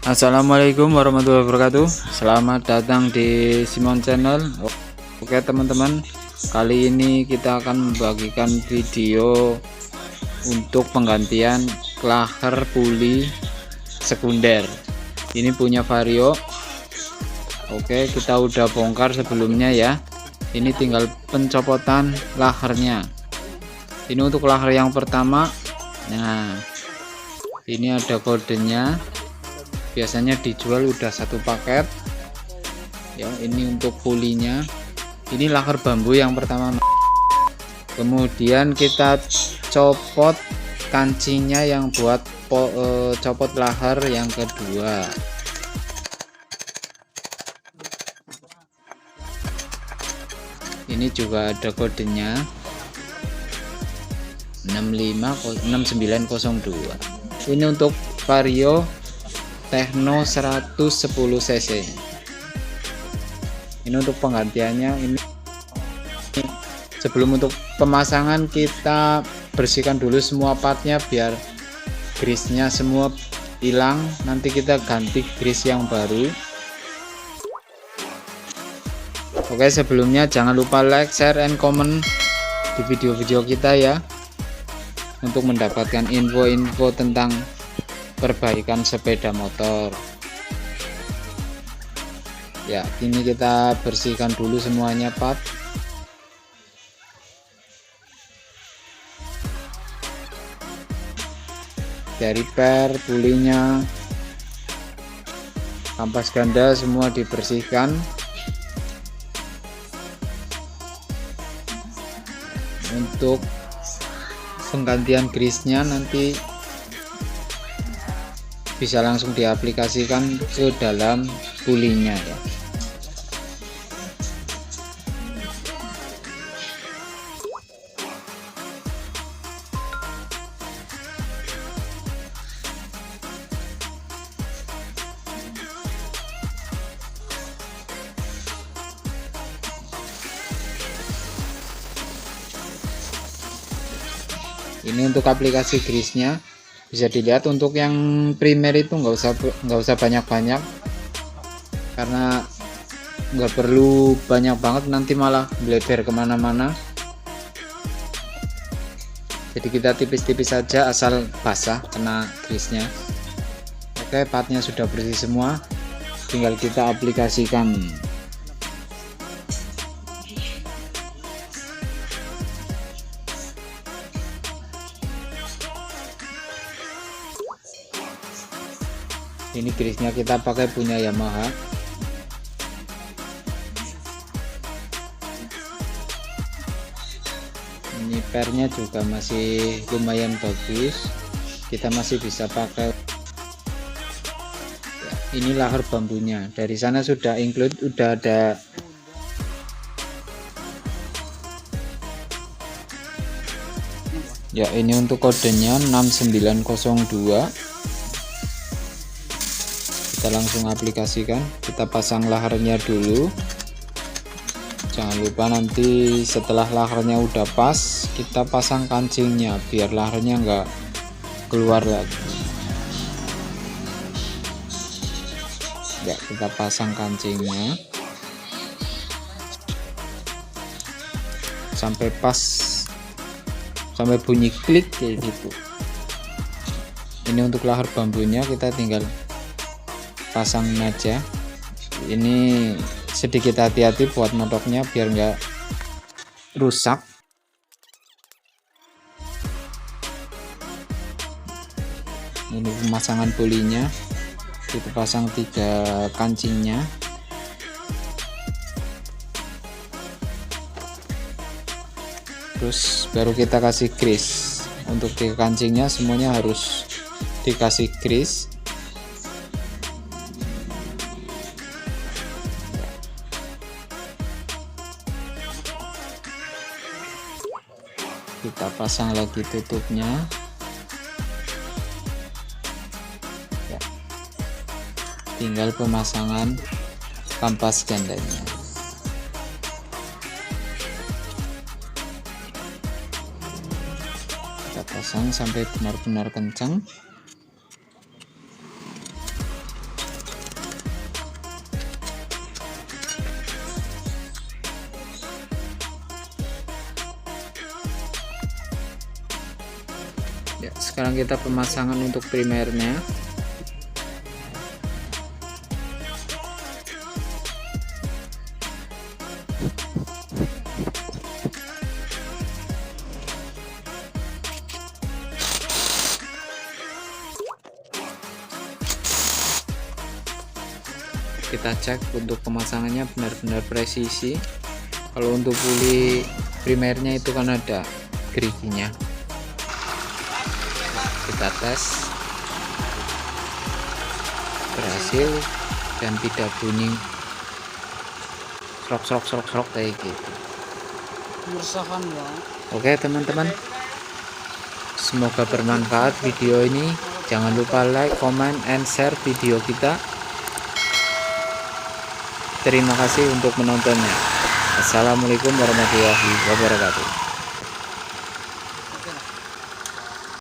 Assalamualaikum warahmatullahi wabarakatuh. Selamat datang di Simon Channel. Oke teman-teman, kali ini kita akan membagikan video untuk penggantian klaher puli sekunder. Ini punya Vario. Oke, kita udah bongkar sebelumnya ya. Ini tinggal pencopotan lahernya. Ini untuk laher yang pertama. Nah, ini ada kodenya. Biasanya dijual udah satu paket ya. Ini untuk pulinya, ini laher bambu yang pertama. Kemudian kita copot kancingnya yang buat copot laher yang kedua. Ini juga ada kodenya 6902. Ini untuk Vario Techno 110 cc. Ini untuk penggantiannya. Ini sebelum untuk pemasangan kita bersihkan dulu semua partnya biar grease-nya semua hilang. Nanti kita ganti grease yang baru. Oke, sebelumnya jangan lupa like, share, and comment di video-video kita ya, untuk mendapatkan info-info tentang perbaikan sepeda motor ya. Ini kita bersihkan dulu semuanya part. Dari per, pulinya, kampas ganda semua dibersihkan. Untuk penggantian grease-nya nanti bisa langsung diaplikasikan ke dalam pulinya ya. Ini untuk aplikasi grease-nya. Bisa dilihat untuk yang primer itu nggak usah banyak-banyak, karena nggak perlu banyak banget, nanti malah bleber kemana-mana. Jadi kita tipis-tipis saja asal basah kena grease-nya. Oke, partnya sudah bersih semua, tinggal kita aplikasikan. Ini grease-nya kita pakai punya Yamaha. Ini pernya juga masih lumayan bagus, kita masih bisa pakai. Ini laher bambunya, dari sana sudah include, udah ada ya. Ini untuk kodenya 6902. Kita langsung aplikasikan. Kita pasang laharnya dulu. Jangan lupa nanti setelah laharnya udah pas, kita pasang kancingnya biar laharnya nggak keluar lagi ya. Kita pasang kancingnya sampai pas, sampai bunyi klik kayak gitu. Ini untuk laher bambunya kita tinggal pasangin aja. Ini sedikit hati-hati buat nodoknya biar nggak rusak. Ini pemasangan pulinya, kita pasang 3 kancingnya. Terus baru kita kasih grease. Untuk 3 kancingnya semuanya harus dikasih grease. Kita pasang lagi tutupnya ya. Tinggal pemasangan kampas gandanya. Kita pasang sampai benar-benar kencang. sekarang kita pemasangan untuk primernya. Kita cek untuk pemasangannya benar-benar presisi. Kalau untuk puli primernya itu kan ada geriginya, kita tes berhasil dan tidak bunyi serok kayak gitu. Oke teman-teman, semoga bermanfaat video ini. Jangan lupa like, comment, and share video kita. Terima kasih untuk menontonnya. Assalamualaikum warahmatullahi wabarakatuh.